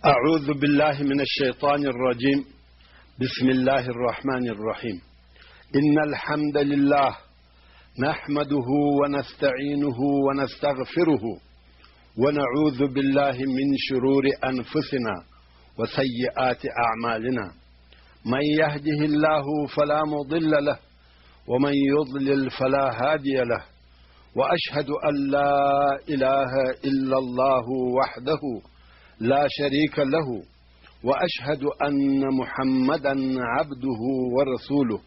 أعوذ بالله من الشيطان الرجيم. بسم الله الرحمن الرحيم. إن الحمد لله نحمده ونستعينه ونستغفره ونعوذ بالله من شرور أنفسنا وسيئات أعمالنا. من يهده الله فلا مضل له ومن يضلل فلا هادي له، وأشهد أن لا إله إلا الله وحده لا شريك له، وأشهد أن محمدا عبده ورسوله،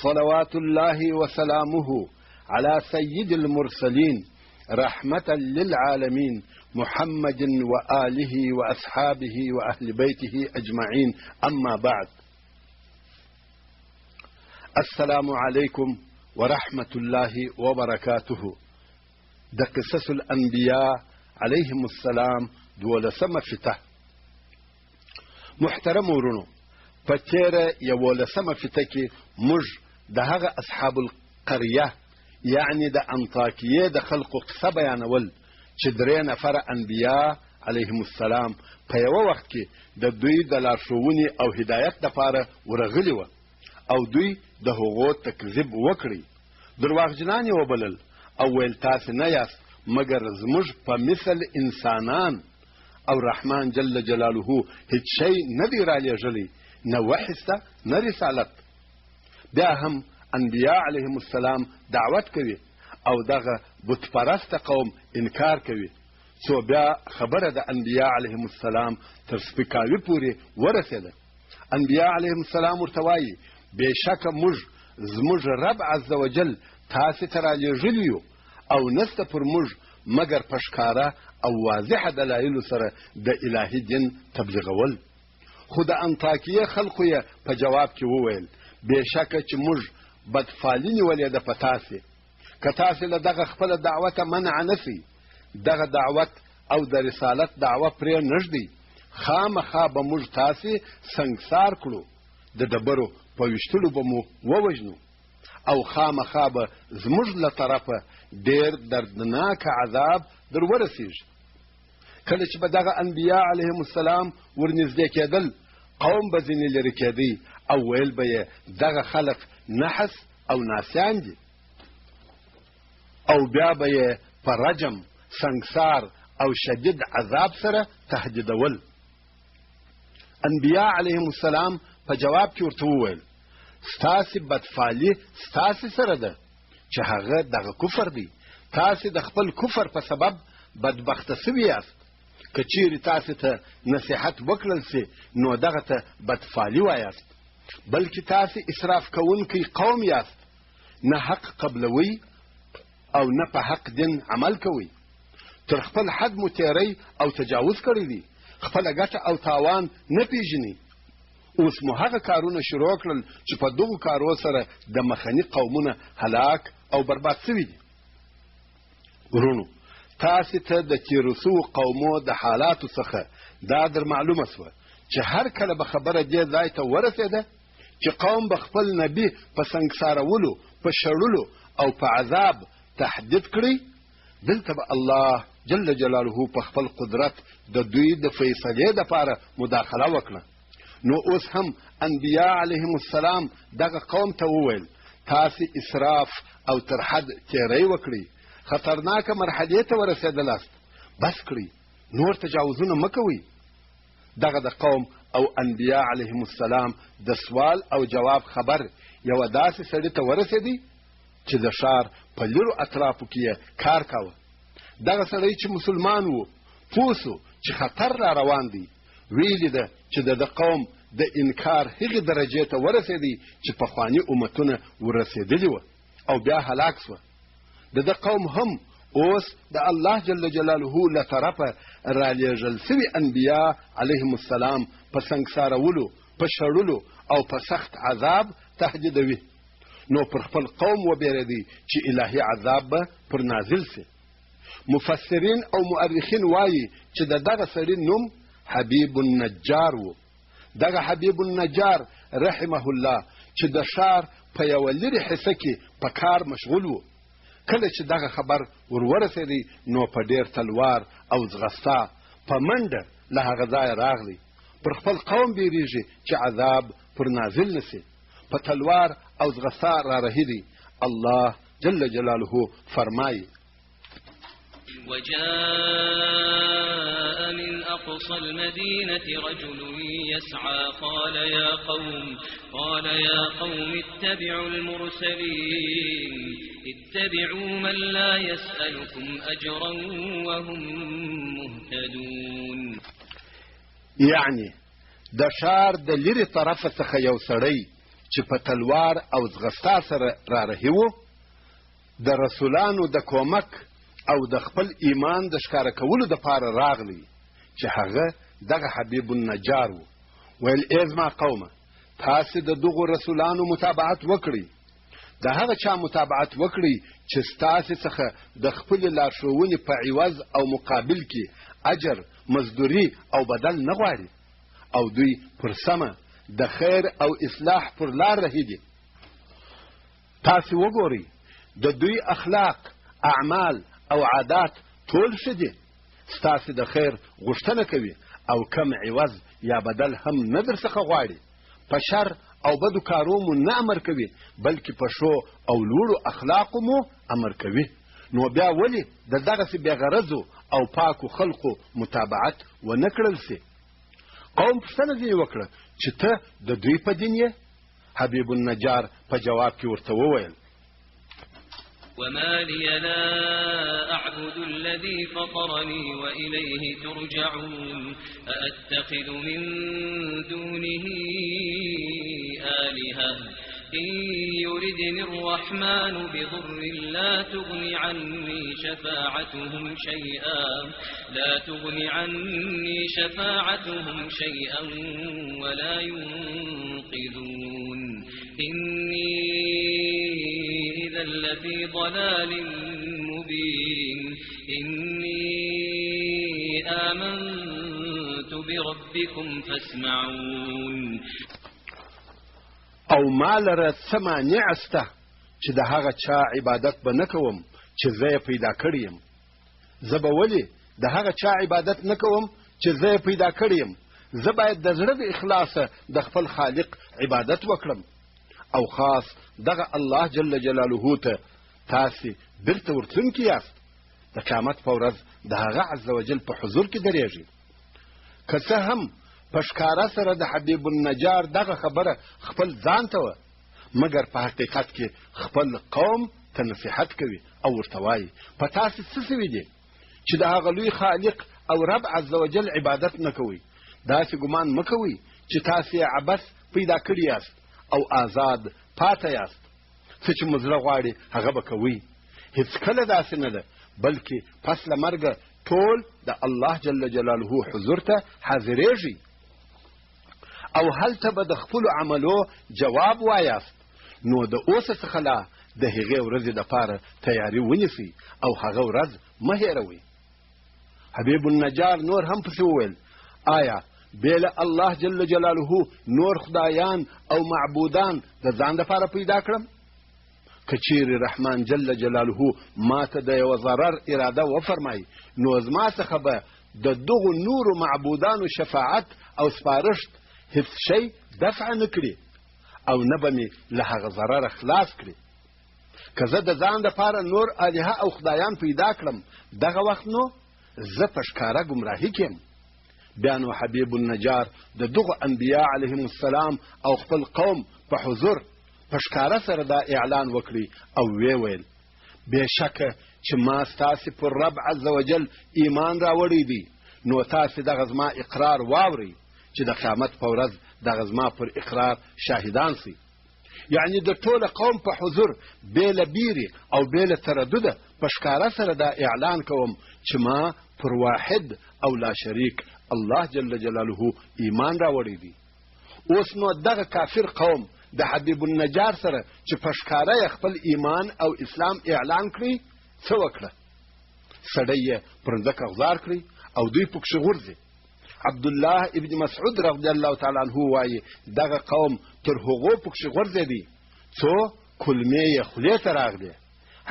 صلوات الله وسلامه على سيد المرسلين رحمة للعالمين محمد وآله وأصحابه وأهل بيته أجمعين. أما بعد، السلام عليكم ورحمة الله وبركاته. د قصص الأنبياء عليهم السلام دولسمه فته. محترم ورونو، په تیره 11 فته کې موږ د هغه اصحاب القريه یعنی د انطاکیه د خلقو قصه بیانول چې 3 نفر انبیا علیهم السلام په یو وخت کې د دوی د لارښوونې او هدایت لپاره ورغلي و او دوی د هغو تکذیب وکړي. درواغجنان یې وبلل او ویل تاسې نه یاست مګر زموږ په مثل انسانان، او رحمان جل جلاله هیڅ شی نه دی رالیږلی، نه وحی شته نه رسالت. بیا هم انبیا علیهم السلام دعوت کوي او دغه بت پرسته قوم انکار کوي. څو بیا خبره د انبیا علیهم السلام تر سپکاوي پورې ورسېده. انبیا علیهم السلام ورته وایي بېشکه موږ زموږ رب عز وجل تاسې ته رالیږلي یو او نسته پر موږ مګر په ښکاره او واضحه دلایلو سره د الهي دین تبلیغول. خو د انطاکیه خلقو یې په جواب کې وویل بېشکه چې موږ بدفالي نیولې ده په تاسې، که تاسې له دغه خپله دعوته منع نسئ، دغه دعوت او د رسالت دعوه پرې نږدي، خامخا به موږ تاسې سنګسار کړو، د ډبرو په ویشتلو به مو ووژنو او خامخا به زموږ له طرفه ډېر دردناک عذاب در ورسیږي. کله چې به دغه انبیا علیهم السلام ورنږدې کېدل، قوم به ځینې لرې کېدی او ویل به یې دغه خلق نحس او ناسیان دي، او بیا به یې په رجم، سنګسار او شدید عذاب سره تهدیدول. انبیا علیهم السلام په جواب کې ورته وویل ستاسې بدفالي ستاسې سره ده چې هغه دغه کفر دی. تاسې د خپل کفر په سبب بدبخته سوي یاست. که چیرې تاسې ته نصیحت وکړل سي نو دغه ته بدفالي وایاست، بلکې تاسې اسراف کوونکی قوم یاست. نه حق قبلوي او نه په حق دین عمل کوي. تر خپل حد مو تیری او تجاوز کړی دی، خپله ګټه او تاوان نه پیژني. اوس مو هغه کارونه شروع کړل چې په دغو کارو سره د مخني قومونه هلاک او برباد سوي دي. ورونو، تاسې ته د تېرو سوو قومو د حالاتو څخه دا در معلومه سوه چې هر کله به خبره دې ځای ته ورسېده چې قوم به خپل نبي په سنګسارولو، په شړلو او په عذاب تهدید کړي، دلته به الله جل جلاله په خپل قدرت د دوی د فیصلې دپاره مداخله وکړه. نو اوس هم انبیا علیهم السلام دغه قوم ته وویل تاسې اسراف او تر حد تیری وکړئ، خطرناکه مرحلې ته ورسېدلاست، بس کړئ، نور تجاوزونه مه کوئ. دغه د قوم او انبیا علیهم السلام د سوال او جواب خبر یوه داسې سړي ته ورسېدی چې د ښار په لیرو اطرافو کې یې کار کاوه. دغه سړی چې مسلمان و پوه سو چې خطر را روان دی. ویلي ده چې د قوم د انکار هغې درجې ته ورسېدی چې پخواني امتونه ورسېدلي وه او بیا هلاک سوه. د قوم هم اوس د الله جل جلاله له طرفه رالیږل سوي انبیا علیهم السلام په سنګسارولو، په شړلو او په سخت عذاب تهدیدوي. نو پر خپل قوم وبېرېدی چې الهي عذاب به پر نازل سي. مفسرین او مؤرخین وایي چې دغه سړي نوم حبیب النجار و. دغه حبیب النجار رحمه الله چې د ښار په یوه لرې حصه کې په کار مشغول و. کله چې دغه خبر ورورسېدی نو په ډېر تلوار او ځغستا په منډه له هغه ځایه راغلی، پر خپل قوم بیریږي چې عذاب پر نازل نسي، په تلوار او ځغستا را رهي دي. الله جل جلاله فرمایي: وجاء من أقصى المدينة رجل يسعى قال يا قوم اتبعوا المرسلين اتبعوا من لا يسألكم أجرا وهم مهتدون. یعنی د ښار د لرې طرفه څخه یو سړی چې په تلوار او ځغستا سره را رهي و، د رسولانو د کومک او د خپل ایمان د ښکاره کولو دپاره راغلی چې هغه دغه حبیب النجار و. ویل: ای زما قومه، تاسې د دغو رسولانو متابعت وکړئ، د هغه چا متابعت وکړئ چې ستاسې څخه د خپلې لارښوونې په عوض او مقابل کې اجر، مزدوري او بدل نه غواړي، او دوی پر سمه د خیر او اصلاح پر لار رهي دي. تاسې وګورئ، د دوی اخلاق، اعمال او عادات ټول ښه دي، ستاسې د خیر غوښتنه کوي او کم عوض یا بدل هم نه در څخه غواړي. په شر او بدو کارو مو نه امر کوي، بلکې په ښو او لوړو اخلاقو مو امر کوي. نو بیا ولې د دغسې بېغرضو او پاکو خلقو متابعت ونه کړل سي؟ قوم پوښتنه ځینې وکړه چې ته د دوی په دین یې؟ حبیب النجار په جواب کې ورته وویل: وما لي لا أعبد الذي فطرني وإليه ترجعون أأتخذ من دونه آلهة إن يردني الرحمن بضر لا تغن عني شفاعتهم شيئا ولا ينقذون إني إذا لفي ضلال مبين إني آمنت بربكم فاسمعون. او ما لره څه مانع شته چې د هغه چا عبادت به نه کوم چې زه یې پیدا کړی یم؟ زه به ولې د هغه چا عبادت نه کوم چې زه یې پیدا کړی یم؟ زه باید د زړه د اخلاصه د خپل خالق عبادت وکړم، او خاص دغه الله جل جلاله ته تاسې بیرته ورتلونکي یاست. د قیامت په ورځ د هغه عز وجل په حضور کې درېږي. که څه هم په ښکاره سره د حبیب النجار دغه خبره خپل ځان ته وه، مګر په حقیقت کې خپل قوم ته نصیحت کوي او ورته وایي: په تاسې څه سوي دي چې د هغه لوی خالق او رب عز وجل عبادت نه کوئ؟ داسې ګمان مه کوئ چې تاسې یې عبث پیدا کړي یاست او آزاد پاته یاست. څه چې مو زړه غواړي هغه به کوئ. هېڅکله داسې نه ده، بلکې پس له مرګه ټول د الله جل جلاله حضور ته حاضرېږي، او هلته به د خپلو عملو جواب وایاست. نو د اوسه څخه لا د هغې ورځې دپاره تیاري ونیسئ او هغه ورځ مه هېروئ. حبیب النجار نور هم پسې وویل: آیا بېله الله جل جلاله نور خدایان او معبودان د ځان دپاره پیدا کړم؟ که چیرې رحمان جل جلاله ما ته د یوه ضرر اراده وفرمایي، نو زما څخه به د دغو نورو معبودانو شفاعت او سپارښت هیڅ شی دفع نه کړي او نه به مې له هغه ضرره خلاص کړي. که زه د ځان دپاره نور الهه او خدایان پیدا کړم، دغه وخت نو زه په ښکاره ګمراهي کیم. بیا نو حبیب النجار د دغو انبیا علیهم السلام او خپل قوم په حضور په ښکاره سره دا اعلان وکړي او ویې ویل: بېشکه چې ما ستاسې پر رب عز وجل ایمان راوړی دی، نو تاسې دغه زما اقرار واورئ چې د قیامت په ورځ دغه زما پر اقرار شاهدان سي. یعنی د ټوله قوم په حضور بېله بیرې او بېله تردده په ښکاره سره دا اعلان کوم چې ما پر واحد او لا شریک الله جل جلاله ایمان راوړی دی. اوس نو دغه کافر قوم د حبیب النجار سره چې په ښکاره یې خپل ایمان او اسلام اعلان کړي، څه وکړه؟ سړی یې پر ځمکه غځار کړي او دوی پکښې غورځي. عبدالله ابن مسعود رضی الله تعالی عنه وایي: دغه قوم تر هغو پکښې غورځېدی څو کلمې یې خولې ته راغلې.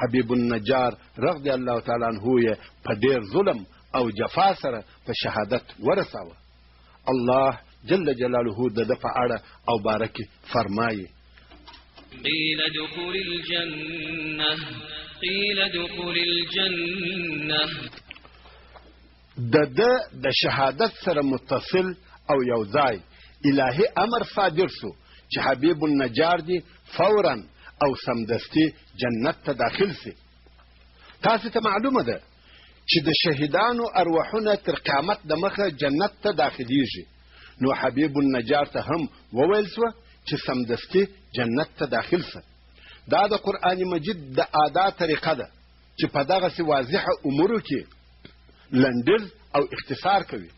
حبیب النجار رضی الله تعالی عنه یې په ډېر ظلم او جفا سره په شهادت ورساوه. الله جل جلاله د ده په اړه او باره کې فرمایي: قیل ادخل الجنة. د شهادت سره متصل او یو ځای الهي امر صادر سو چې حبیب النجار دی فورا او سمدستی جنت ته داخل سي. تاسو ته معلومه ده چې د شهیدانو ارواحونه تر قیامت د مخه جنت ته داخليږي، نو حبیب النجار ته هم وویل سو چې سمدستی جنت ته داخل سه. دا د قرآن مجید د ادا طریقه ده چې په دغسې واضحه امورو کې لنډیز او اختصار کوي.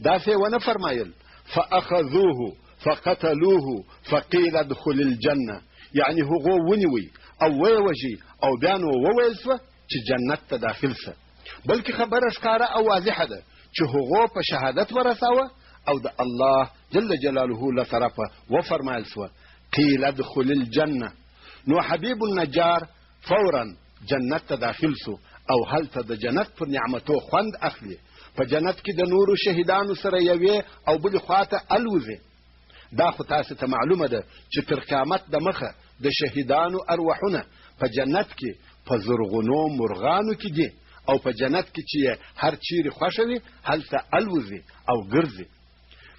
داسې ونه فرمایل فاخذوه فقتلوه فقیل ادخل الجنه، یعنی هغو ونیوي او ویوژي او بیا نو وویل سوه چې جنت ته داخل سه، بلکې خبره ښکاره او واضحه ده چې هغو په شهادت ورساوه او د الله جل جلاله له طرفه وفرمایل سوه قیل ادخل الجنه. نو حبیب النجار فورا جنت ته داخل سو او هلته د جنت پر نعمتو خوند اخلي. په جنت کې د نورو شهیدانو سره یوې او بلې خواته الوزي. دا خو تاسو ته معلومه ده چې تر قیامت د مخه د شهیدانو ارواحونه په جنت کې په زرغونو مرغانو کې دي او په جنت کې چې هر چیرې خوښه وي هلته الوزي او ګرځي.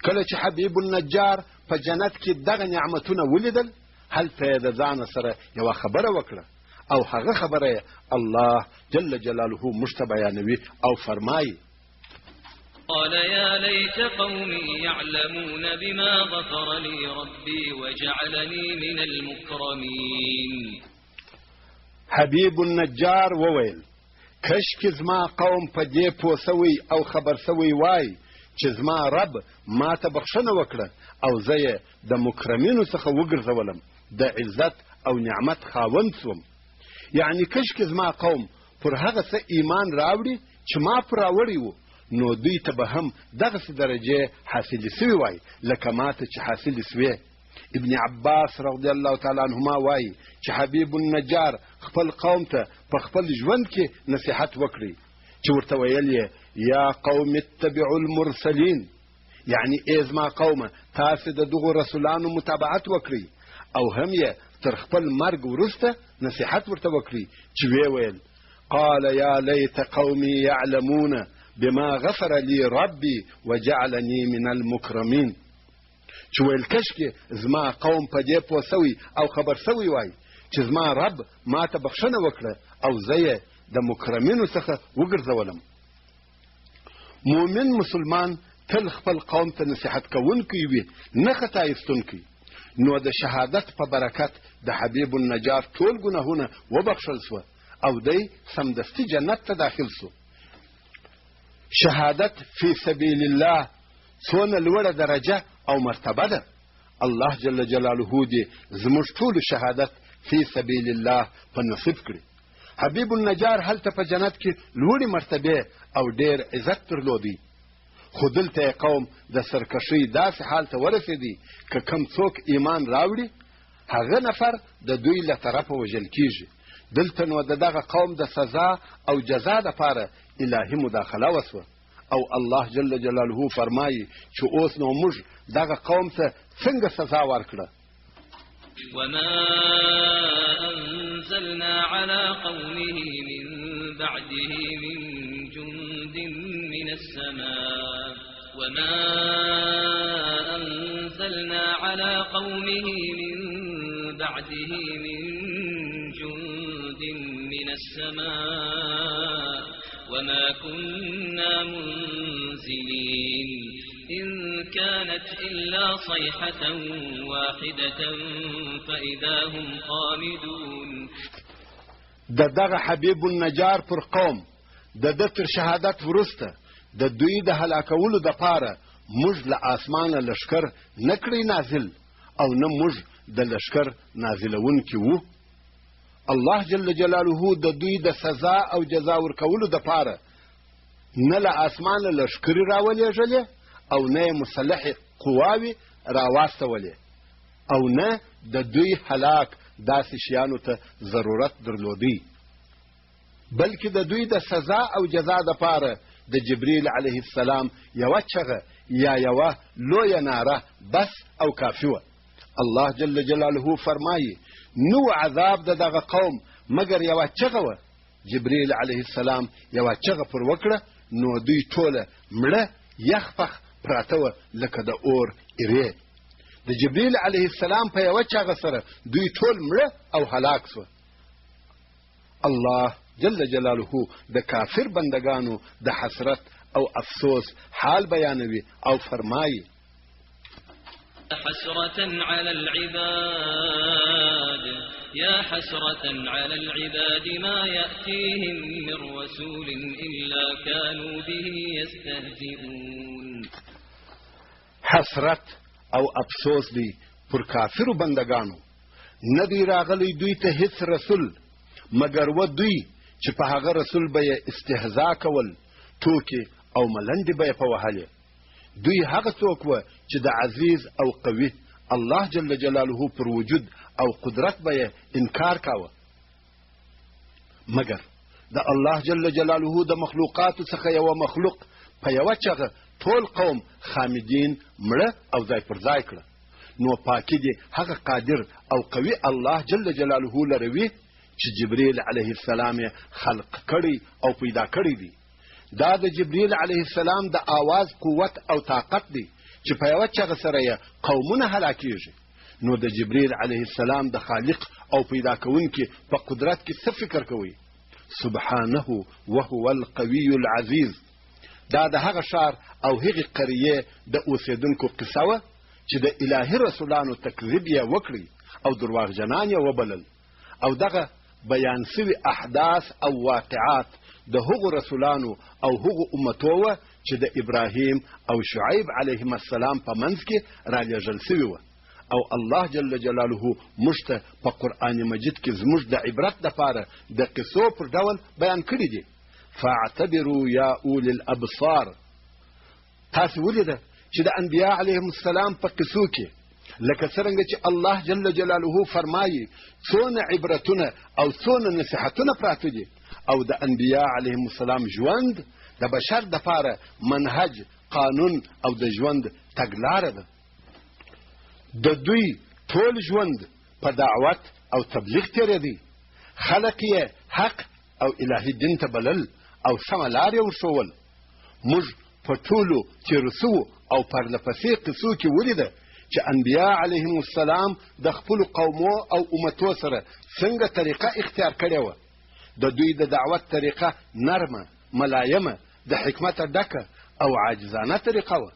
کله چې حبیب النجار په جنت کې دغه نعمتونه ولیدل، هلته یې د ځان سره یوه خبره وکړه او هغه خبره الله جل جلاله موږ ته بیانوي او فرمایي: قال يا ليت قومي يعلمون بما غفر لي ربي وجعلني من المكرمين. حبیب النجار وویل: کشکې زما قوم په دې پوه سوی او خبر سوی وای چې زما رب ما ته بخښنه وکړه او زه یې د مکرمینو څخه وګرځولم، د عزت او نعمت خاوند سوم. یعنی کشکې زما قوم پر هغه څه ایمان راوړي چې ما پر راوړی وو، نو دوی ته به هم دغسې درجې حاصلې سوي وای لکه ما ته چې حاصلې سوې. ابن عباس رضی الله تعالی عنهما وایي چې حبیب النجار خپل قوم ته په خپل ژوند کې نصیحت وکړي چې ورته ویل یې یا قوم اتبعوا المرسلین، یعنی ای زما قومه تاسې د دغو رسولانو متابعت وکړئ. او هم یې تر خپل مرګ وروسته نصیحت ورته وکړي چې ویې ویل قال یا لیت قومي یعلمون بما غفر لي ربي وجعلني من المکرمین، چې ویل کشکې زما قوم په دې پوه سوی او خبر سوی وای چې زما رب ما ته بخښنه وکړه او زه یې د مکرمینو څخه وګرځولم. مؤمن مسلمان تل خپل قوم ته نصیحت کوونکی وي، نه خطا ایستونکی. نو د شهادت په برکت د حبیب النجار ټول ګناهونه وبخښل سوه او دی سمدستي جنت ته داخل سو. شهادت فی سبیل الله څونه لوړه درجه او مرتبه ده. الله جل جلاله دې زموږ ټولو شهادت فی سبیل الله په نصیب کړي. حبیب النجار هلته په جنت کې لوړې مرتبه او ډېر عزت درلودی، خو دلته قوم د سرکشۍ داسې حال ته ورسېدي که کم څوک ایمان راوړي هغه نفر د دوی له طرفه وژل کیږي. دلته نو د دغه قوم د سزا او جزا دپاره الهي مداخله وسوه او الله جل جلاله فرمایي چې اوس نو موږ دغه قوم ته څنګه سزا ورکړه. وما أنزلنا على قومه من بعده من جند من السماء وما أنزلنا على قومه من بعده من جند من السماء وما كنا منزلين إن كانت إلا صيحة واحدة فإذا هم خامدون. دغه حبیب النجار پر قوم د تر شهادت ورسته د دوی د هلاکولو دپاره موږ له آسمانه لشکر نه کړی نازل او نه موږ د لشکر نازلونکي وو. الله جل جلاله د دوی د سزا او جزا ورکولو دپاره نه له آسمانه لشکرې راولېږلې او نه مسلح قواوي راواستولې او نه د دوی هلاک داسې شیانو ته ضرورت درلودی، بلکې د دوی د سزا او جزا دپاره د جبريل عليه السلام یوه چغه یا یوه لویه ناره بس او کافي وه. الله جل جلاله فرمایي نو عذاب د دغه قوم مګر یوه چغه وه. جبريل عليه السلام یوه چغه پر وکړه نو دوی ټوله مړه یخپخ پراته وه لکه د اور ایرې. د جبريل عليه السلام په یوه چغه سره دوی ټول مړه او هلاک سوه. الله جل جلاله د کافر بندگانو د حسرت او افسوس حال بیانوي او فرمایي حسرة على العباد يا حسرة على العباد ما يأتيهم من رسول إلا كانوا به يستهزئون. حسرت او افسوس دی پر کافر بندگانو ندی راغلی دوی ته هیڅ رسول مگر و دوی چې په هغه رسول به استهزاء کول ټوکې او ملنډې به په وهلې. دوی هغه څوک و چې د عزیز او قوي الله جل جلاله پر وجود او قدرت به انکار کاوه. مگر د الله جل جلاله د مخلوقاتو څخه یو مخلوق په یوه چغه ټول قوم خامدین مړه او ځای پر ځای کړه. نو پاکی دی هغه قادر او قوي الله جل جلاله لروي چې جبريل عليه السلام خلق کړي او پیدا کړي دي. دا د جبريل عليه السلام د آواز قوت او طاقت دی چې په یوه چغه سره یې قومونه هلاکیږي. نو د جبريل عليه السلام د خالق او پیدا کوونکي په قدرت کې څه فکر کوي؟ سبحانه وهو القوي العزيز. دا د هغه ښار او هغې قریې د اوسېدونکو قصه وه چې د الهي رسولانو تکذیب یې وکړي او درواغجنان یې وبلل. او دغه بیان سوي احداث او واقعات د هغو رسولانو او هغو امتو وه چې د ابراهیم او شعیب علیهم السلام په منځ کې رالیږل سوي وه. او الله جل جلاله موږ ته په قرآن مجید کې زموږ د عبرت دپاره د قصو پر ډول بیان کړي دي. فاعتبروا یا اولی الابصار. تاسو ولیده چې د انبیا علیهم السلام په قصو کې لکه څرنګه چې الله جل جلاله فرمایي څونه عبرتونه او څونه نصیحتونه پراته دي. او د انبیا علیهم السلام ژوند د بشر دپاره منهج قانون او د ژوند تګلاره ده. د دوی ټول ژوند په دعوت او تبلیغ تېرېدی. خلق یې حق او الهي دین ته بلل او سمه لار یې ورښول. موږ په ټولو تېرو سوو او پرلپسې قصو کې ولیده چې انبیا علیهم السلام د خپلو قومو او امتو سره څنګه طریقه اختیار کړې وه. د دوی د دعوت طریقه نرمه ملایمه د حکمته ډکه او عاجزانه طریقه وه.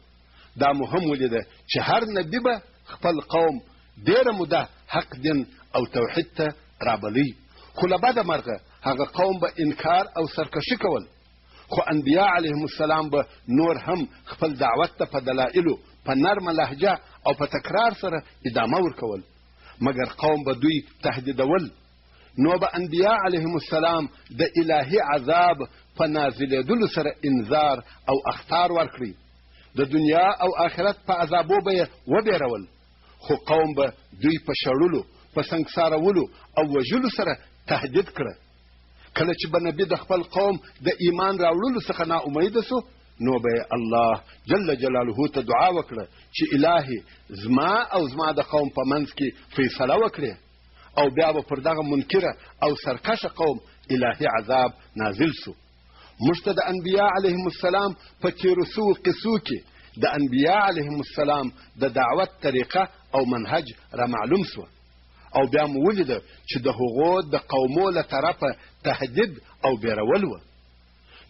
دا مهم ولیده چې هر نبي به خپل قوم ډېره موده حق دین او توحید ته رابلی. خو له بده مرغه هغه قوم به انکار او سرکشي کول. خو انبیا علیهم السلام به نور هم خپل دعوت ته په دلایلو په نرمه لهجه او په تکرار سره ادامه ورکول. مګر قوم به دوی تهدیدول. نو به انبیا علیهم السلام د الهي عذاب په نازلېدلو سره انذار او اخطار ورکړي. د دنیا او آخرت په عذابو به یې وبېرول. خو قوم به دوی په شړلو په سنګسارولو او وژلو سره تهدید کړه. کله چې به نبي د خپل قوم د ایمان راوړلو څخه ناامیده سو نو به الله جل جلاله ته دعا وکړه چې الهي زما او زما د قوم په منځ کې فیصله وکړي. او بیا به پر دغه منکره او سرکشه قوم الهي عذاب نازل سو. موږ ته د انبیا علیهم السلام په تېرو سوو قصو کې د انبیا علیهم السلام د دعوت طریقه او منهج را معلوم سوه. او بیا مو ولیده چې د هغو د قومو له طرفه تهدید او بیرول وه.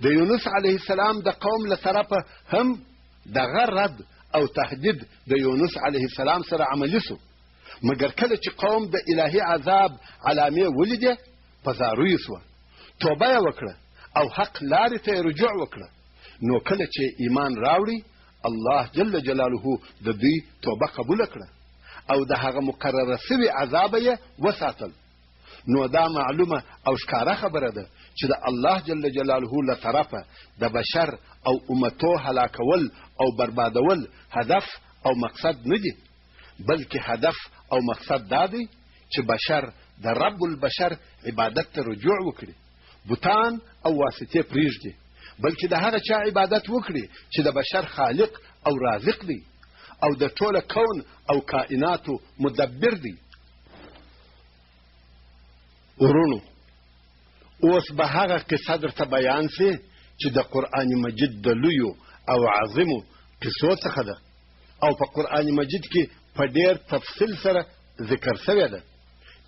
د یونس علیه السلام د قوم له طرفه هم دغه رد او تهدید د یونس علیه السلام سره عملي سو. مګر کله چې قوم د الهي عذاب علامې ولیدې په زاروی سوه. توبه یې وکړه او حق لارې ته یې رجوع وکړه. نو کله چې ایمان راوړي الله جل جلاله د دوی توبه قبوله کړه او د هغه مقرره سوي عذاب یې وساتل. نو دا معلومه او ښکاره خبره ده چې د الله جل جلاله له طرفه د بشر او امتو هلاکول او بربادول هدف او مقصد نه دي، بلکې هدف او مقصد دا دی چې بشر د رب البشر عبادت ته رجوع وکړي، بوتان او واسطې پرېږدي، بلکې د هغه چا عبادت وکړي چې د بشر خالق او رازق دی او د ټوله کون او کائناتو مدبر دی. ورونو اوس به هغه قصه درته بیان سي چې د قرآن مجید د لویو او عظیمو قصو څخه ده او په قرآن مجید کې په ډېر تفصیل سره ذکر شوې ده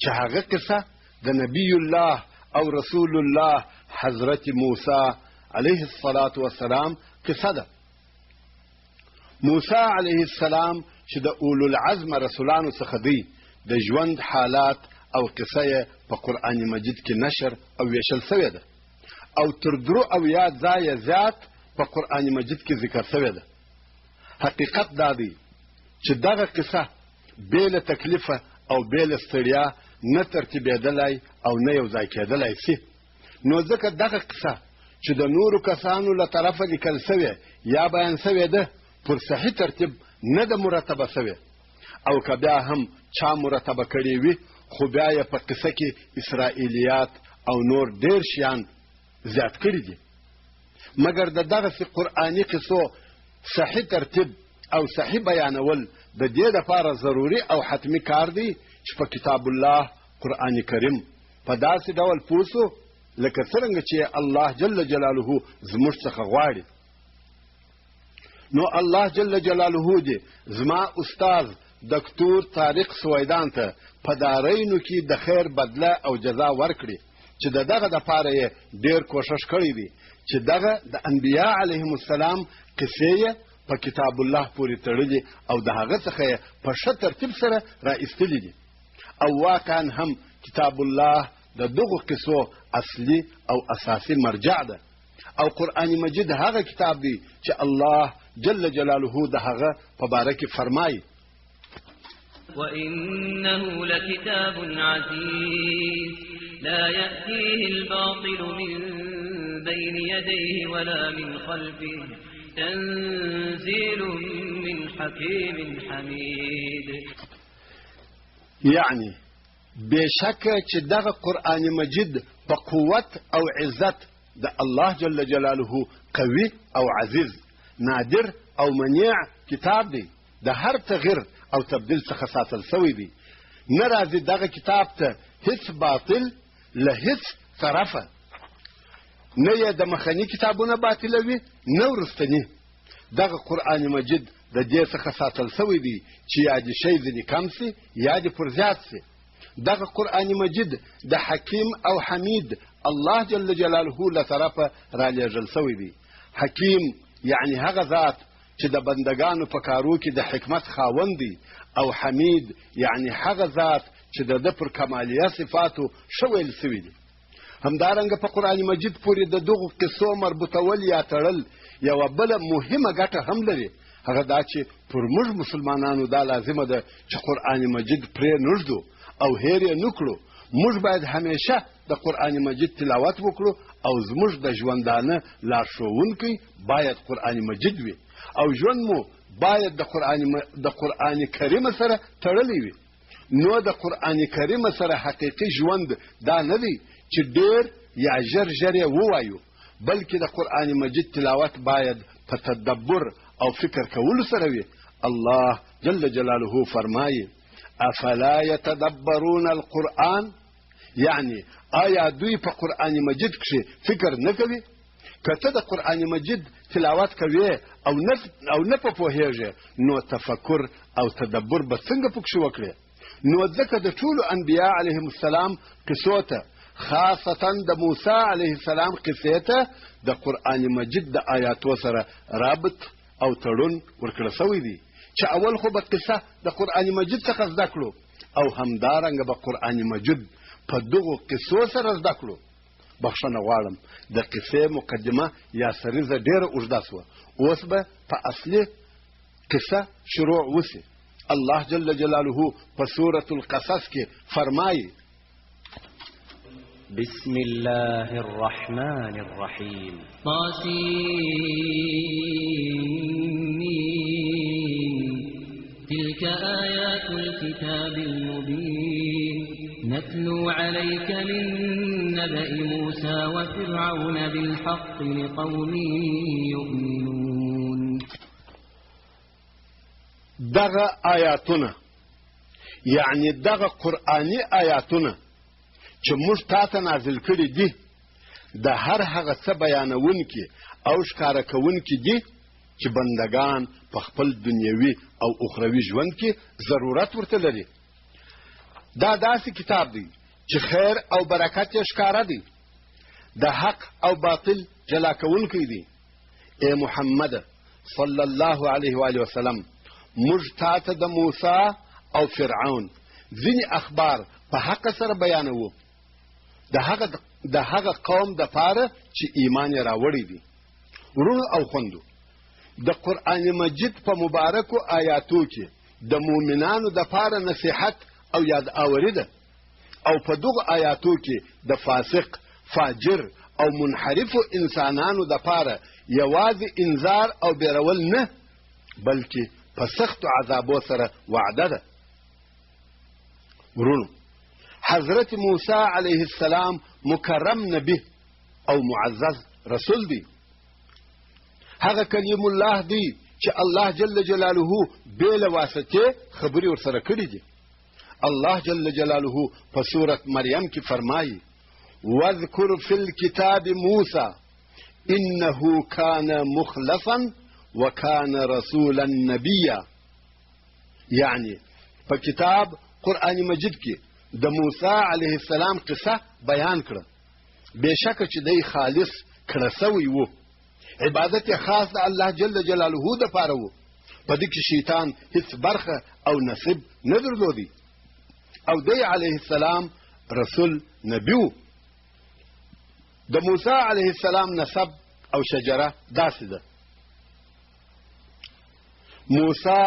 چې هغه قصه د نبی الله او رسول الله حضرت موسی علیه الصلاة والسلام قصه ده. موسی علیه السلام چې د اولو العزم رسولانو څخه دی د ژوند حالات او قصه په قرآن مجید کې نشر او ویشل شوې ده او تر 3 ځایه زیات په قرآن مجید کې ذکر شوې ده. حقیقت دا دی چې دغه قصه بې له تکلیفه او بې له ستړیا نه ترتیبېدلی او نه یو ځای کېدلی سي. نو ځکه دغه قصه چې د نورو کسانو له طرفه لیکل شوې یا بیان شوې ده پر صحیح ترتیب نه ده مرتبه شوې او که بیا هم چا مرتبه کړې وي خو بیا یې په قصه کې اسرائیلیات او نور ډېر شیان زیات کړي دي. مګر د دغسې قرآني قصو صحیح ترتیب او صحیح بیانول د دې دپاره ضروري او حتمي کار دی چې په کتاب الله قرآن کریم په داسې ډول پوسو لکه څرنګه چې الله جل جلاله زموږ څخه غواړي. نو الله جل جلاله دې زما استاد دکتور طارق سویدان ته په دارینو کې د خیر بدله او جزا ورکړي چې دغه دپاره یې ډېر کوشش کړی دی چې دغه د انبیا علیهم السلام قصې په کتاب الله پورې تړلي او د هغه څخه یې په ښه ترتیب سره را ایستلي دي او واقعا هم کتاب الله د دغو قصو اصلي او اساسي مرجع ده او قرآن مجید هغه کتاب دی چې الله جل جلاله د هغه په باره کې فرمایي وإنه لكتاب عزيز لا يأتيه الباطل من بين يديه ولا من خلفه تنزيل من حكيم حميد. يعني بشکه چې دغه قرآن مجید په قوت او عزت د الله جل جلاله قوي او عزیز نادر او منیع کتاب دی د هر تغیر او تبدیل څخه ساتل شوی دی. نه راځي دغه کتاب ته هیڅ باطل له هیڅ طرفه نه یې د مخني کتابونه باطلوي نه وروستني. دغه قرآن مجید د دې څخه ساتل شوی دی چې یا دې شی ځینې کم سي یا دې پر زیات سي. دغه قرآن مجید د حکیم او حمید الله جل جلاله له طرفه را لېږل شوی دی. حکیم یعنی هغه ذات چې د بندگانو په کارو کې د حکمت خاوند دی او حمید یعنی هغه ذات چې د ده پر کمالیه صفاتو ښه ویل شوي دي. همدارنګه په قرآن مجید پورې د دغو قصو مربوطول یا تړل یوه بله مهمه ګټه هم لري. هغه دا چې پر موږ مسلمانانو دا لازمه ده چې قرآن مجید پرې نږدو او هیر یې نه کړو. موږ باید همیشه د قرآن مجید تلاوت وکړو او زموږ د ژوندانه لارښوونکی باید قرآن مجید وي او ژوند مو باید د قرآن کریم سره تړلی وي. نو د قرآن کریم سره حقیقي ژوند دا نه دی چې ډېر یا ژر ژر یې ووایو بلکې د قرآن مجید تلاوت باید په تدبر او فکر کولو سره وي. الله جل جلاله فرمایي افلا يتدبرون القرآن یعنی آیا دوی په قرآن مجید کې فکر نه کوي؟ که ته د قرآن مجید تلاوت کوي او نه په پوهېږې نو تفکر او تدبر به څنګه پکښې وکړې؟ نو ځکه د ټولو انبیا علیهم السلام قصو ته خاصتا د موسی علیه السلام قصې ته د قرآن مجید د آیاتو سره رابط او تړون ورکړل شوی دی چې اول خو به قصه د قرآن مجید څخه زده کړو او همدارنګه به قرآن مجید په دغو قصو سره زده کړو. بخښنه غواړم د قصې مقدمه یا سریزه ډېره اوږده سوه. اوس به په اصلي قصه شروع وسي. الله جل جلاله په سورة القصص کې فرمایي بسم الله الرحمن الرحيم طاسين تلك آيات الكتاب المبين نتلو عليك من نبأ موسى وفرعون بالحق لقوم يؤمنون. دغه آیاتونه یعنی دغه قرآنی آیاتونه چې موږ تاته نازل کړي دي د هر هغه څه بیانونکي او ښکاره کوونکي دي چې بندگان په خپل دنیوي او اخروي ژوند کې ضرورت ورته لري. دا داسې کتاب دی چې خیر او برکت یې ښکاره دی، د حق او باطل جلا کوونکی دی. ای محمد صلی الله علیه و آله وسلم، موږ تاته د موسی او فرعون ځینې اخبار په حق سره بیانوو د هغه قوم د پاره چې ایمان یې راوړی دی. ورونو او خوندو، د قرآن مجید په مبارکو آیاتو کې د مؤمنانو د پاره نصیحت او یاد آوری ده، او په دغه آیاتو کې د فاسق، فاجر او منحرفو انسانانو د پاره یوازې انذار او بیرول نه، بلکې په سختو عذابو سره وعده ده. ورونو، حضرت موسی علیه السلام مکرم نبی او معزز رسول دی. هغه کلیم الله دی چې الله جل جلاله بلا واسطه خبري ورسره کړی دي. الله جل جلاله په سورة مریم کې فرمایي: واذكر في الكتاب موسى انه كان مخلصا وكان رسولا نبيا. یعنی په کتاب قرآن مجید کې د موسی علیه السلام قصه بیان کړه. بشک چې دی خالص کړه سوی وو، عبادت خاص د الله جل جلاله د پاره وو، په دې کې شیطان هیڅ برخه او نصیب نه درلودي، او دی علیه السلام رسول نبی وو. د موسی علیه السلام نسب او شجره داسې ده: موسی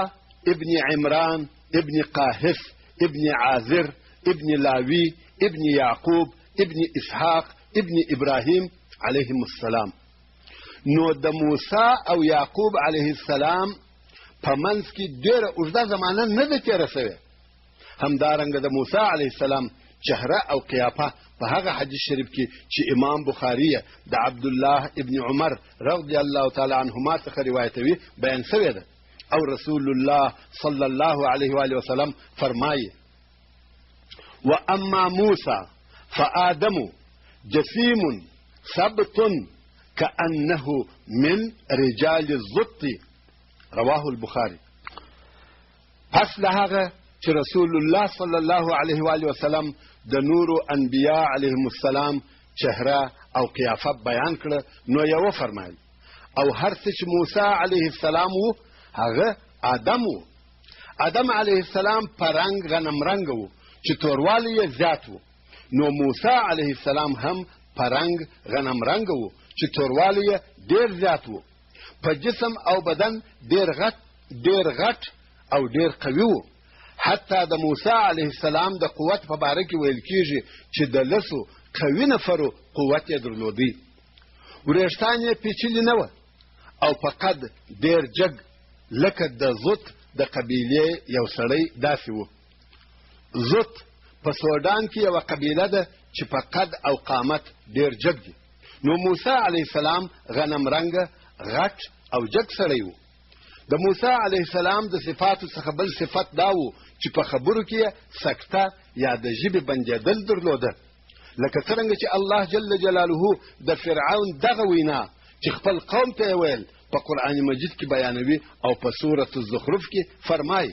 ابن عمران ابن قاهث ابن عازر ابن لاوی ابن یعقوب ابن اسحاق ابن ابراهیم علیهم السلام. نو د موسی او یعقوب علیه السلام په منځ کې ډېره اوږده زمانه نه ده تېره سوې. همدارنګه د موسی علیه السلام چهره او قیافه په هغه حدیث شریف کې چې امام بخاري د عبدالله ابن عمر رضی الله تعالی عنهما څخه روایتوي بیان شوې ده. او رسول الله صلی الله علیه و آله وسلم فرمایي: واما موسی فآدم جسيم ثبت كأنه من رجال الزط. رواه البخاري. پس له هغه چې رسول الله صلی الله علیه و آله وسلم د نورو انبیاء علیهم السلام چهره او قیافه بیان کړه، نو یې وفرمایل: او هر څه چې موسی علیه السلام وو هغه آدم وو. آدم علیه السلام پرنګ غنم رنګ وو چې توروالی یې زیات وو، نو موسی علیه السلام هم پرنګ غنم رنګ وو چې توروالی یې ډېر زیات وو. په جسم او بدن ډېر غټ او ډېر قوي وو. حتی د موسی علیه السلام د قوت په باره کې ویل کېږي چې د لسو قوي نفرو قوت یې درلودی. وریښتان یې پیچلي نه وه او په قد ډېر جګ، لکه د زوت د قبیلې یو سړی داسې و. زوت په سودان کې یوه قبیله ده چې په قد او قامت ډېر جګ دي. نو موسی علیه السلام غنم رنګه غټ او جګ سړی و. د موسی علیه السلام د صفاتو څخه بل صفت دا و چې په خبرو کې سکته یا د ژبې بندېدل درلوده، لکه څرنګه چې الله جل جلاله د فرعون دغه وینا چې خپل قوم ته یې ویل په قرآن مجید کې بیانوي او په سورة الزخرف کې فرمایي: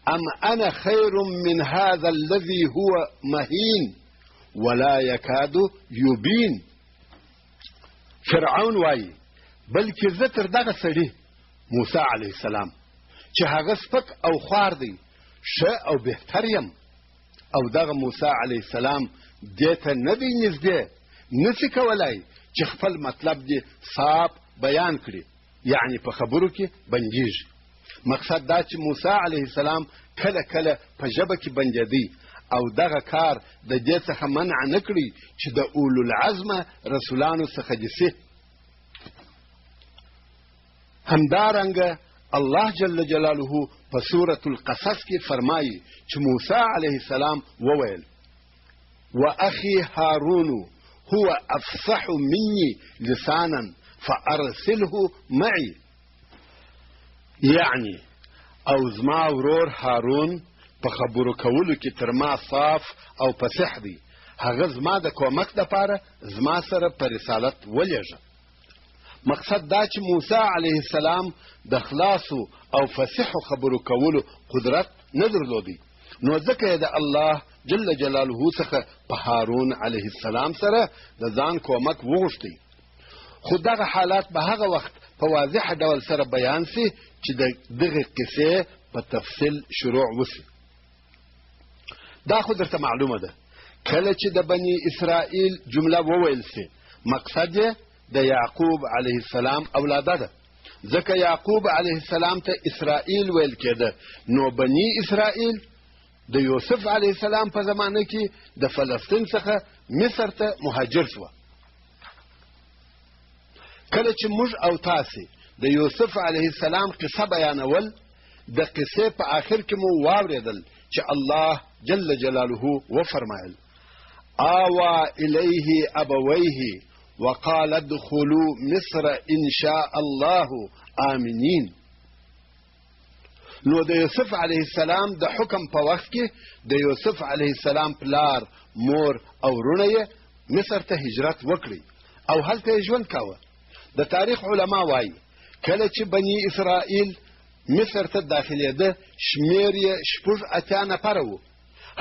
ام انا خیر من هذا الذي هو مهین ولا يكاد يبین. فرعون وایي بلکې زه تر دغه سړي موسی علیه السلام چې هغه سپک او خوار دی ښه او بهتر یم. او دغه موسی علیه السلام دې ته نه دی نږدې، نسي کولای چې خپل مطلب دې صاف بیان کړي، یعنی په خبرو کې بندیږي. مقصد دا چې موسی علیه السلام کله کله په ژبه کې بندېدی، او دغه کار د دې څخه منع نه کړي چې د اولو العزمه رسولانو څخه دي سي. همدارنګه الله جل جلاله په سورة القصص کې فرمایي چې موسی علیه السلام وویل: وأخي هارون هو أفصح مني لسانا فأرسله معي. يعني او زما ورور هارون په خبرو کولو کې تر ما صاف او فصیح دی. هغه زما د کومک دپاره زما سره په رسالت ولېږه. مقصد دا چې موسی علیه السلام د خلاصو او فصیحو خبرو کولو قدرت نه درلودی، نو ځکه یې د الله جل جلاله څخه په هارون علیه السلام سره د ځان کومک وغوښتی. خو دغه حالات به هغه وخت په واضح ډول سره بیان سي چې دغه قصې په تفصیل شروع وسي. دا خو درته معلومه ده، کله چې د بني اسرائیل جمله وویل سي مقصد یې د یعقوب علیه السلام اولاده ده، ځکه یعقوب علیه السلام ته اسرائیل ویل کېده، نو بني اسرائیل د یوسف علیه السلام په زمانه کې د فلسطین څخه مصر ته مهاجر شوه. کله چې موږ او تاسې د یوسف علیه السلام قصه بیانول، د قصې په آخر کې مو واورېدل چې الله جل جلاله وفرمایل: آوى إليه أبويه وقال ادخلوا مصر إن شاء الله آمنين. نو د یوسف علیه السلام د حکم په وخت کې د یوسف علیه السلام پلار، مور او وروڼه یې مصر ته هجرت وکړي او هلته یې ژوند کاوه. د تاریخ علما وایي کله چې بني اسرائیل مصر ته داخلېده شمېر یې 80 نفره و،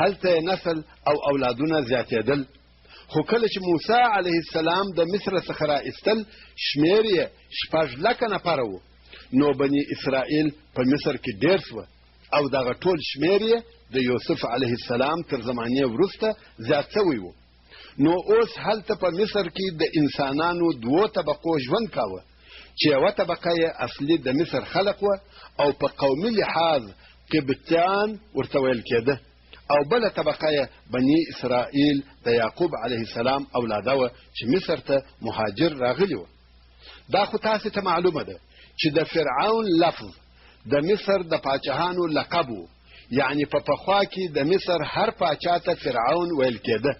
هلته یې نسل او اولادونه زیاتېدل. خو کله چې موسی علیه السلام د مصر څخه راایستل شمېر یې 6 نفره و، نو بني اسرائیل په مصر کې ډېر سوه او دغه ټول شمېر یې د یوسف علیه السلام تر زمانې وروسته زیات سوی و. نو اوس هلته په مصر کې د انسانانو 2 طبقو ژوند کاوه، چې یوه طبقه یې اصلي د مصر خلق و او په قومي لحاظ قبطیان ورته ویل کېده، او بله طبقه یې بني اسرائیل د یعقوب علیه السلام اولاده وه چې مصر ته مهاجر راغلي وه. دا خو تاسې ته معلومه ده چې د فرعون لفظ د مصر د پاچاهانو لقب و، یعنی په پخوا کې د مصر هر پاچا ته فرعون ویل کېده،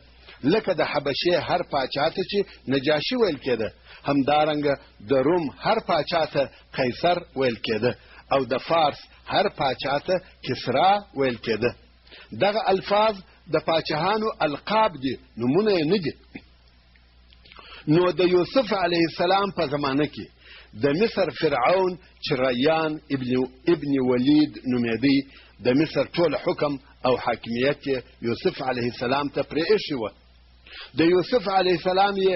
لکه د حبشې هر پاچا ته چې نجاشي ویل کېده، همدارنګه د روم هر پاچا ته قیصر ویل کېده او د فارس هر پاچا ته کسرا ویل کېده. دغه الفاظ د پاچاهانو القاب دي، نومونه یې نه دي. نو د یوسف علیه السلام په زمانه کې د مصر فرعون چې ریان ابن ولید نومېدی، د مصر ټول حکم او حاکمیت یوسف علیه السلام ته پرې ایښی وه. د یوسف علیه السلام یې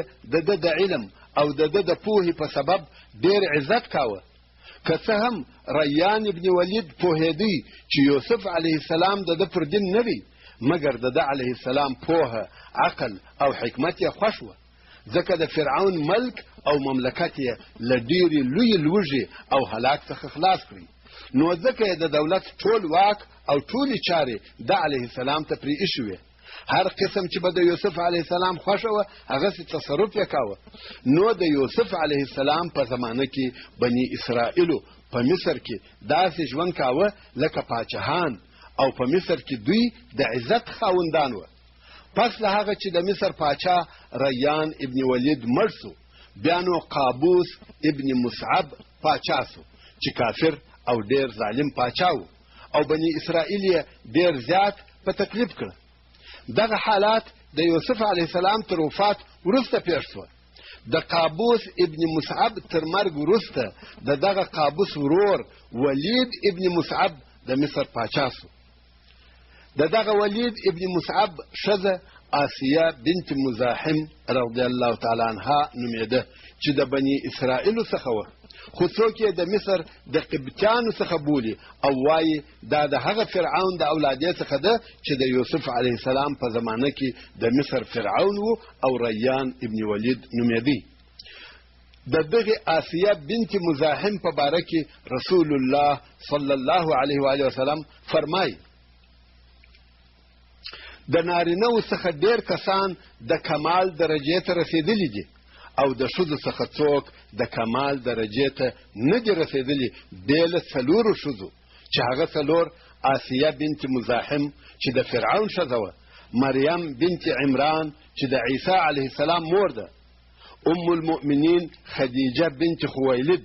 د علم او د پوهې په سبب ډېر عزت کاوه. که څه هم ریان ابن ولید پوهېدی چې یوسف علیه السلام د پر دین نه دی، مګر د علیه السلام پوهه، عقل او حکمت یې خوښ وه، ځکه د فرعون ملک او مملکت یې له ډېرې لویې لوږې او هلاک څخه خلاص کړي. نو ځکه یې د دولت ټول واک او ټولې چارې د علیه السلام ته پرې ایښې وې. هر قسم چې به د یوسف علیه السلام خوښه وه هغسې تصرف یې کاوه. نو د یوسف علیه السلام په زمانه کې بني اسرائیلو په مصر کې داسې ژوند کاوه لکه پاچاهان، او په مصر کې دوی د عزت خاوندان وه. پس له هغه چې د مصر پاچا ریان ابن ولید مړ سو، بیا نو قابوس ابن مصعب پاچا سو چې کافر او ډېر ظالم پاچا و، او بني اسرائیل یې ډېر زیات په تکلیف کړه. دغه حالات د یوسف علیه السلام تر وفات وروسته پیښ شوه. د قابوس ابن مصعب تر مرګ وروسته د دغه قابوس ورور ولید ابن مصعب د مصر پاچا سو. د دغه ولید ابن مصعب ښځه آسیه بنت مزاحم رضی الله تعالی عنها نومېده چې د بني اسرائیلو څخه وه، خو څوک یې د مصر د قبطیانو څخه بولي او وایي دا د هغه فرعون د اولادې څخه ده چې د یوسف علیه السلام په زمانه کې د مصر فرعون و او ریان ابن ولید نومېدی. د دغې آسیه بنت مزاحم په باره کې رسول الله صلی الله علیه و آله وسلم فرمایي: د نارینه‌و څخه ډېر کسان د کمال درجې ته رسېدلي دي او د ښځو څخه څوک د کمال درجې ته نه دي رسېدلي بې له 4 ښځو، چې هغه 4 آسیه بنت مزاحم چې د فرعون ښځه وه، مریم بنت عمران چې د عیسی علیه السلام مور ده، ام المؤمنین خدیجه بنت خویلد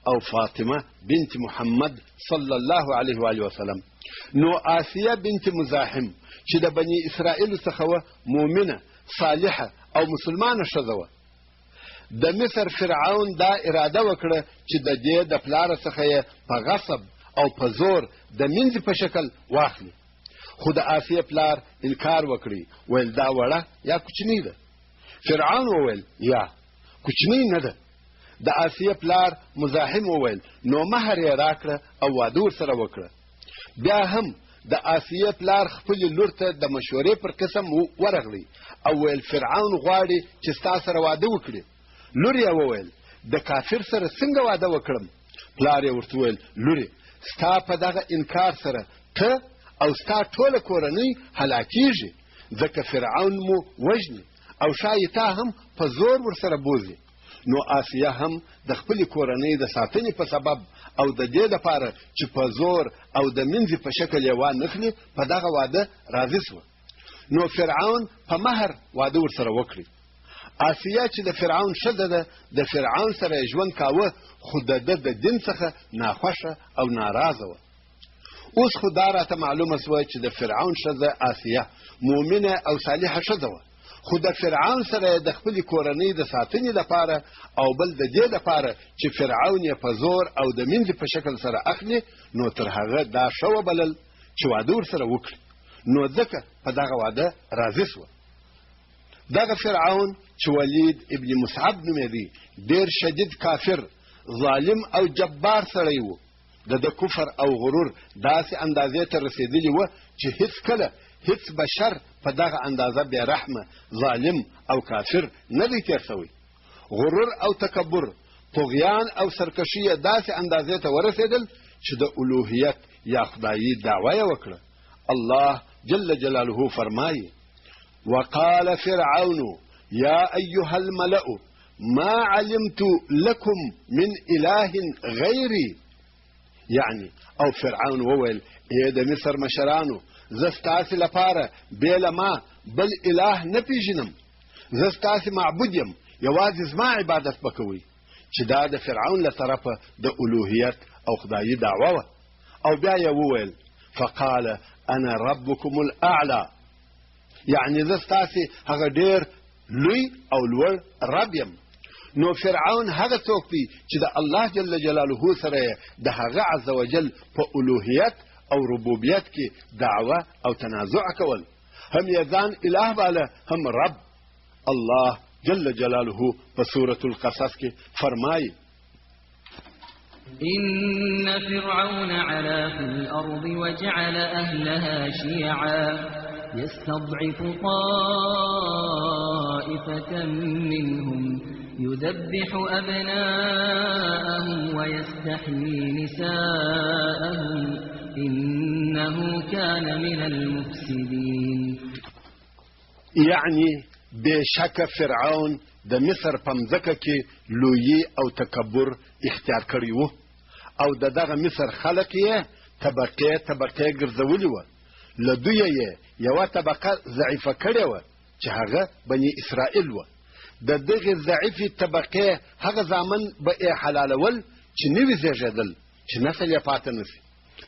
او فاطمه بنت محمد صلی الله علیه و آله وسلم. نو آسیه بنت مزاحم چې د بني اسرائیل څخه مؤمنه صالحه او مسلمانه ښځه وه. د مصر فرعون دا اراده وکړه چې د دې د پلار څخه یې په غصب او په زور د منځ په شکل واخلي، خو د آسیه پلار انکار وکړي، ویل دا وړه یا کوچنی ده. فرعون وویل یا کوچنی نه ده. د آسیه پلار مزاحم وویل نو مهر یې راکړه او واده ورسره وکړه. بیا هم د آسیه پلار خپلې لور ته د مشورې پر قسم ورغلی او ویل فرعون غواړي چې ستا سره واده وکړي. لور یې وویل د کافر سره څنګه واده وکړم؟ پلار یې ورته ویل لورې ستا په دغه انکار سره ته او ستا ټوله کورنۍ هلاکیږي، ځکه فرعون مو وژني او شاید تا هم په زور ورسره بوزي. نو آسیه هم د خپلې کورنۍ د ساتنې په سبب او د دې لپاره چې په زور او د منځ په شکل یې وانخلي په دغه واده راضي شوه. نو فرعون په مهر واده ورسره وکړي. آسیه چې د فرعون ښځه ده، د فرعون سره یې ژوند کاوه، خو د ده د دین څخه ناخوښه او ناراضه وه. اوس خو دا راته معلومه سوه چې د فرعون ښځه آسیه مؤمنه او صالحه ښځه وه، خو د فرعون سره د خپلې کورنۍ د ساتنې لپاره او بل د دې لپاره چې فرعون یې په زور او د منځ په شکل سره اخلي، نو تر هغه دا ښه وبلل چې واده ورسره وکړي. نو ځکه په دغه واده راضي سوه. دغه فرعون چې ولید ابن مصعب نومېدی ډېر شدید کافر، ظالم او جبار سړی و. د کفر او غرور داسې اندازې ته رسېدلی وه چې هیڅ کله هیڅ بشر په دغه اندازه بې رحمه، ظالم او کافر نه دی تېر شوی. غرور او تکبر، طغیان او سرکشي یې داسې اندازې ته ورسېدل چې د الوهیت یا خدایي دعوه یې وکړه. الله جل جلاله فرمایي وقال فرعون يا أيها الملأ ما علمت لكم من إله غيري. يعني او فرعون وویل ای د مصر مشرانو زه ستاسې لپاره بېله ما بل اله نه پیژنم، زه ستاسې معبود یم، یوازې زما عبادت به کوئ. چې دا د فرعون له طرفه د الوهیت او خدایي دعوه وه. او بیا یې وویل فقال انا ربكم الاعلى، یعنی زه ستاسې هغه ډېر لوی او لوړ رب یم. نو فرعون هغه څوک دی چې د الله جل جلاله سره د هغه عز وجل په الوهیت او ربوبیت کې دعوه او تنازع کول، هم یې ځان اله باله هم رب. الله جل جلاله په سورة القصص کې فرمایي إن فرعون علا في الأرض وجعل أهلها شيعا يستضعف طائفة منهم يذبح أبناءهم ويستحيي نساءهم إنه كان من المفسدين. يعني بشك فرعون د مصر په مځکه کې لویي او تکبر اختیار کړی و، او دغه مصر خلک یې طبقې طبقې ګرځولي وه. له دوی یې یوه طبقه ضعیفه کړې وه چې هغه بني اسرائیل وه. د دغې ضعیفې طبقې هغه زامن به یې حلالول چې نوي زېږېدل چې نسل یې پاته نسي،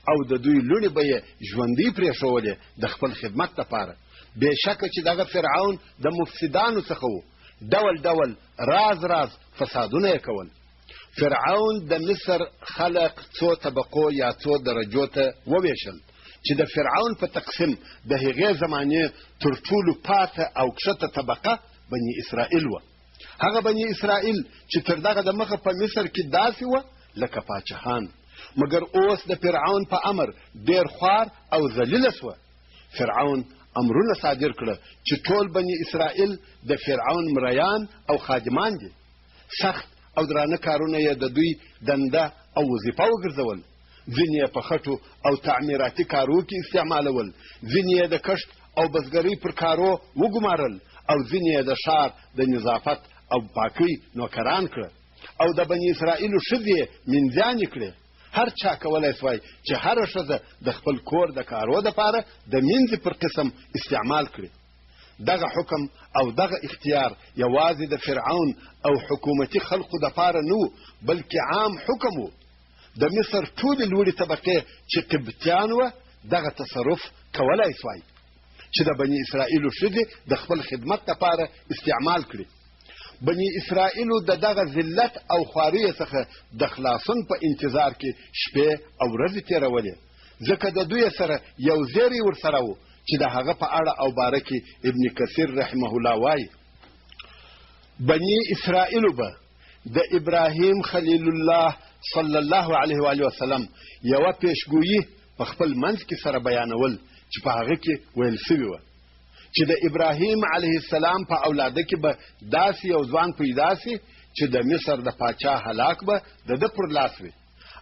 او د دوی لوڼې به یې ژوندۍ پرېښولې د خپل خدمت لپاره. بېشکه چې دغه فرعون د مفسدانو څخه و، ډول ډول راز راز فسادونه یې کول. فرعون د مصر خلق څو طبقو یا څو درجو ته وویشل چې د فرعون په تقسیم د هغې زمانې تر ټولو پاته او کښته طبقه بني اسرائیل وه. هغه بني اسرائیل چې تر دغه د مخه په مصر کې داسې وه لکه پاچاهان، مګر اوس د فرعون په امر ډېر خوار او ذلیله سوه. فرعون امرونه صادر کړه چې ټول بني اسرائیل د فرعون مریان او خادمان دي. سخت او درانه کارونه یې د دوی دنده او وظیفه وګرځول. ځینې یې په خټو او تعمیراتي کارو کې استعمالول، ځینې یې د کښت او بزګرۍ پر کارو وګمارل، او ځینې یې د ښار د نظافت او پاکۍ نوکران کړه، او د بني اسرائیلو ښځې مینځیانې کړې. هر چا کولای سوای چې هره ښځه د خپل کور د کارو دپاره د مینځې پر قسم استعمال کړي. دغه حکم او دغه اختیار یوازې د فرعون او حکومتي خلقو دپاره نه و بلکې عام حکم و. د مصر ټولې لوړې طبقې چې قبطیان وه دغه تصرف کولی سوای چې د بني اسرائیلو ښځې د خپل خدمت لپاره استعمال کړي. بني اسرائیلو د دغه ذلت او خواریو څخه د خلاصون په انتظار کې شپې او ورځې تېرولې، ځکه د دوی سره یو زیری ورسره و چې د هغه په اړه او باره کې ابن کثیر رحمه الله وایي بني اسرائیلو به د ابراهیم خلیل الله صلی الله علیه و آله وسلم یوه پیشګویي په خپل منځ کې سره بیانول چې په هغه کې ویل سوي وه چې د ابراهیم علیه السلام په اولاده کې به داسې یو ځوان پیدا سي چې د مصر د پاچا هلاک به د ده پر لاس وي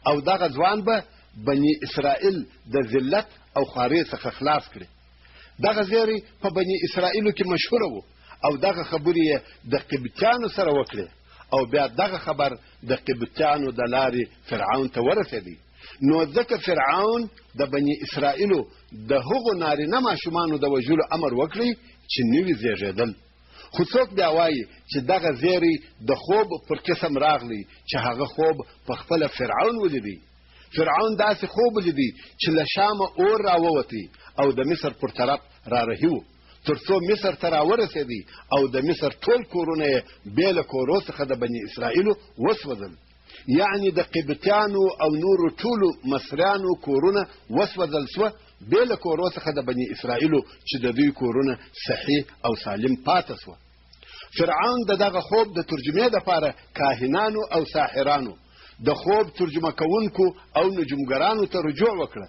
او دغه ځوان به بني اسرائیل د ذلت او خوارۍ څخه خلاص کړي. دغه زیری په بني اسرائیلو کې مشهوره و او دغه خبرې یې د قبطیانو سره وکړې او بیا دغه خبر د قبطیانو د لارې فرعون ته ورسېدی. نو ځکه فرعون د بني اسرائیلو د هغو نارینه ماشومانو د وژلو امر وکړي چې نوي زیږېدل. خو څوک بیا وایي چې دغه زیری د خوب پر قسم راغلی چې هغه خوب په خپله فرعون ولیدی. فرعون داسې خوب ولیدی چې له شامه اور راووتی او د مصر پر طرف رارهي و تر څو مصر ته راورسېدی او د مصر ټول کورونه یې بې له کورو څخه د بني اسرائیلو وسوځل. یعنې د قبطیانو او نورو ټولو مصریانو کورونه وسوځل سوه بې له کورو څخه د بني اسرائیلو چې د دوی کورونه صحیح او سالم پاته سوه. فرعون د دغه خوب د ترجمې دپاره کاهنانو او ساحرانو د خوب ترجمه کوونکو او نجومګرانو ته رجوع وکړه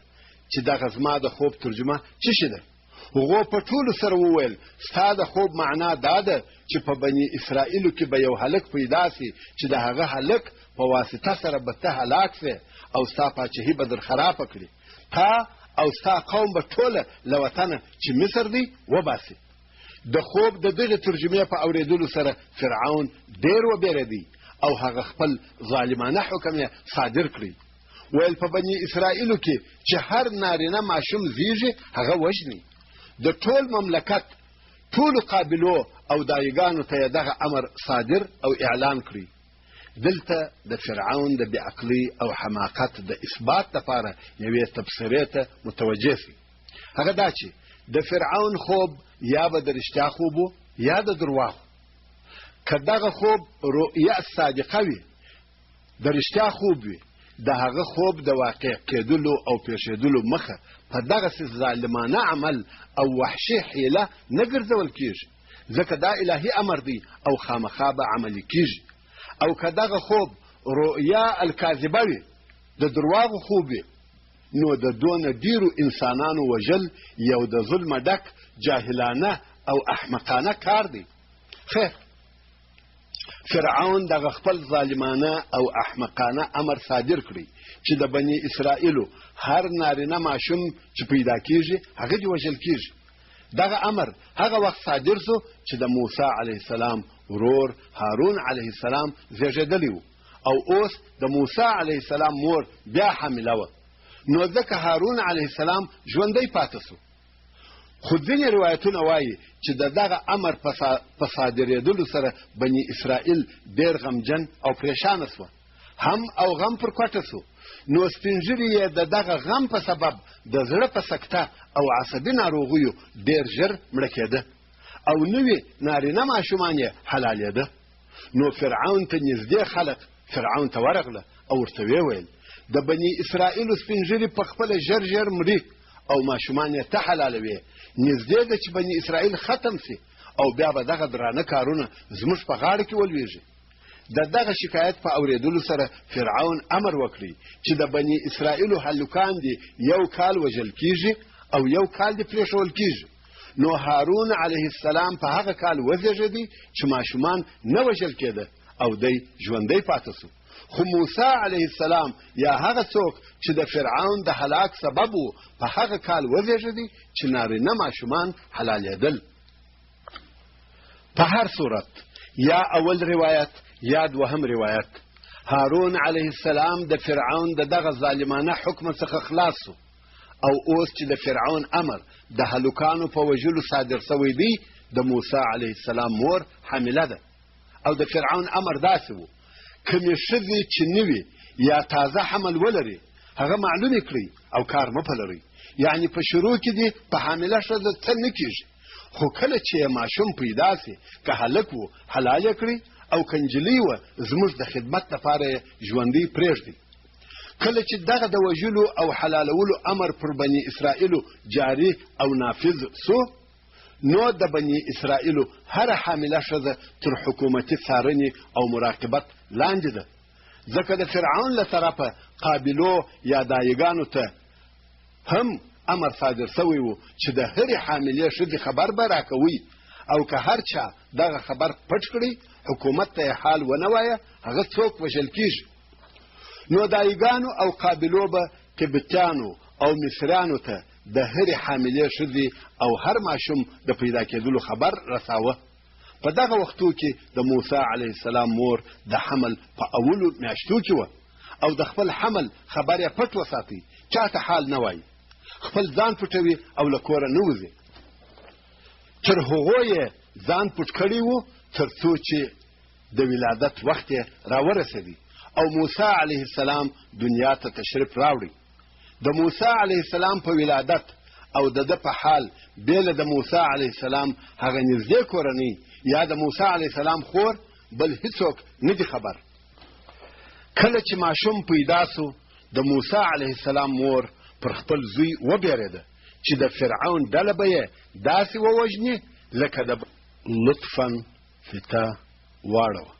چې دغه زما د خوب ترجمه څه شي ده. هغو په ټولو سره وویل ستا د خوب معنا دا ده چې په بني اسرائیلو کې به یو هلک پیدا سي چې د هغه هلک په واسطه سره به ته هلاک سې او ستا پاچهي به در خرابه کړي. تا او ستا قوم به ټوله له وطنه چې مصر دی وباسي. د خوب د دغې ترجمې په اورېدلو سره فرعون ډېر وبېرېدی او هغه خپل ظالمانه حکم یې صادر کړی. ویل په بني اسرائیلو کې چې هر نارینه ماشوم زیږي هغه وژني. د ټول مملکت ټولو قابلو او دایګانو ته یې دغه امر صادر او اعلان کړی. دلته د فرعون د بېعقلۍ او حماقت د اثبات لپاره یوې تبصرې ته متوجه سي. هغه دا چې د فرعون خوب یا به د رښتیا خوب و یا د درواغ. که دغه خوب رؤیه صادقه وي د رښتیا خوب وي د هغه خوب د واقع کېدلو او پیښېدلو مخه په دغسې ظالمانه عمل او وحشي حیله نه ګرځول کېږي ځکه دا الهي امر دی او خامخا به عملي کېږي. او که دغه خوب رؤیا الکاذبه وي د درواغو خوب وي نو د دونه ډیرو انسانانو وژل یو د ظلمه ډک جاهلانه او احمقانه کار دی. خیر فرعون دغه خپل ظالمانه او احمقانه امر صادر کړی چې د بني اسرائیلو هر نارینه ماشوم چې پیدا کیږي هغه دې وژل کیږي. دغه امر هغه وخت صادر سو چې د موسی علیه السلام ورور هارون علیه السلام زیږېدلی و او اوس د موسی علیه السلام مور بیا حامله وه نو ځکه هارون علیه السلام ژوندی پاته سو. خو ځینې روایتونه وایي چې د دغه امر په صادرېدلو سره بني اسرائیل ډېر غمجن او پریشانه سوه هم او غم پر کوټه سو. نو سپین ږیري یې د دغه غم په سبب د زړه په سکته او عصبي ناروغیو ډېر ژر مړه کېده او نوي نارینه ماشومان یې حلالېده. نو فرعون ته نږدې خلک فرعون ته ورغله او ورته ویل د بني اسرائیلو سپین ږیري په خپله ژر ژر مري او ماشومان یې ته حلالوي. نږدې ده چې بني اسرائیل ختم سي او بیا به دغه درانه کارونه زموږ په غاړه کې ولویږي. د دغه شکایت په اورېدلو سره فرعون امر وکړي چې د بني اسرائیلو هلکان دي یو کال وژل کیږي او یو کال دې پرېښول کیږي. نو هارون علیه السلام په هغه کال وزېږېدی چې ماشومان نه وژل کېده او دی ژوندی پاته سو. خو موسی علیه السلام یا هغه څوک چې د فرعون د هلاک سبب و په هغه کال وزېږېدی چې نارینه ماشومان حلالېدل. په هر صورت یا اول روایت یا دوهم روایت هارون علیه السلام د فرعون د دغه ظالمانه حکم څخه خلاص سو او اوس چې د فرعون امر د هلکانو په وژلو صادر سوی دی د موسی علیه السلام مور حامله ده او د فرعون امر داسې و کومې ښځې چې نوي یا تازه حمل ولري هغه معلومې کړئ او کار مه پلرئ. یعنې په شروع کې دې په حامله ښځه څه نه کېږي، خو کله چې یې ماشوم پیدا سي که هلک و حلال یې کړئ او که نجلۍ وه زموږ د خدمت لپاره یې ژوندۍ پرېږدئ. کله چې دغه د وژلو او حلالولو امر پر بني اسرائیلو جاري او نافذ سو، نو د بني اسرائیلو هره حامله ښځه تر حکومتي څارنې او مراقبت لاندې ده، ځکه د فرعون له طرفه قابلو یا دایګانو ته هم امر صادر شوی و چې د هرې حاملې ښځې خبر به راکوي او که هر چا دغه خبر پټ کړي حکومت ته یې حال ونه وایه هغه څوک وژل کېږي. نو دایګانو او قابلو به قبطیانو او مصریانو ته د هرې حاملې ښځې او هر ماشوم د پیدا کېدلو خبر رساوه. په دغه وختو کې د موسی علیه السلام مور د حمل په اولو میاشتو کې وه او د خپل حمل خبر یې پټ وساتئ، چاته حال نه وایي، خپل ځان پټوي او له کوره نه وځي. تر هغو یې ځان پټ کړی و تر څو چې د ولادت وخت یې راورسېدی او موسی علیه السلام دنیا ته تشریف راوړی. د موسی علیه السلام په ولادت او د ده په حال بیله د موسی علیه السلام هغه نږدې کورنۍ یا د موسی علیه السلام خور بل هیڅوک نه دي خبر. کله چې ماشوم پیدا سو د موسی علیه السلام مور پر خپل زوی وبېرېده چې د فرعون ډله به یې داسې ووژني لکه د لطفا فته واړوه.